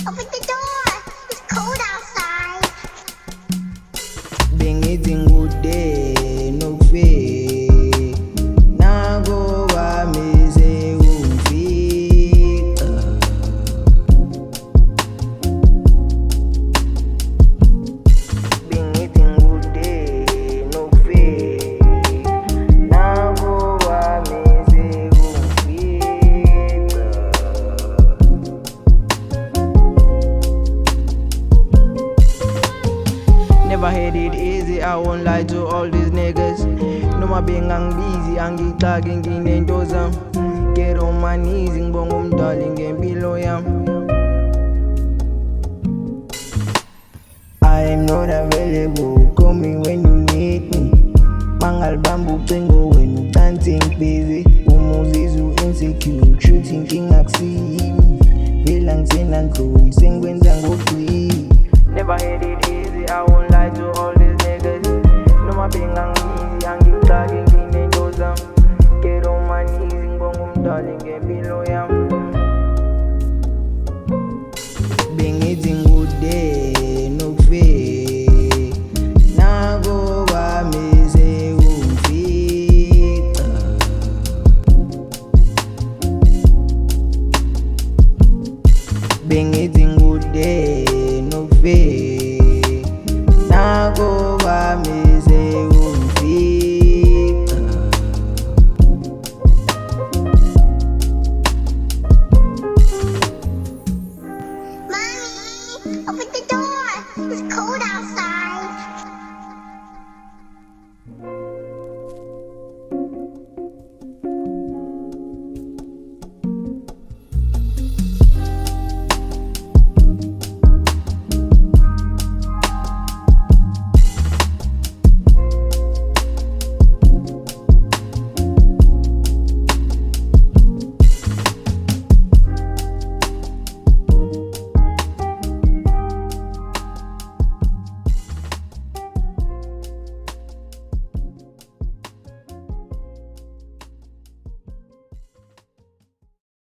Open the door. It's cold outside. Bengithi ngikude nokufika nakhu okwami sekungifica. Bengithi ngikude nokufika nakhu okwami sekungifica. Never had it easy, I won't lie to all these niggas. Noma bengangibizi, angiyixaki, ngineynto zami. Get on my knees, ngibonge mdali ngempilo yami. I am not available, call me when you need me. Mangalibambi, ucingo, wena ucanthi, ngibusy. Uzizwa insecure, Kshuthi inkinga aksiyimi. Vele Angisenanhloni, sengikwenza ngogxi. Never had it easy, I won't lie to all these niggas. Noma bengangibizi, angiyixaki, ngineynto zami. Get on my knees, ngibonge mdali ngempilo yami. Bengithi ngikude nokufika nakhu okwami sekungifica. Bengithi ngikude nokufika nakhu okwami sekungifica. Mommy, open the door. It's cold outside.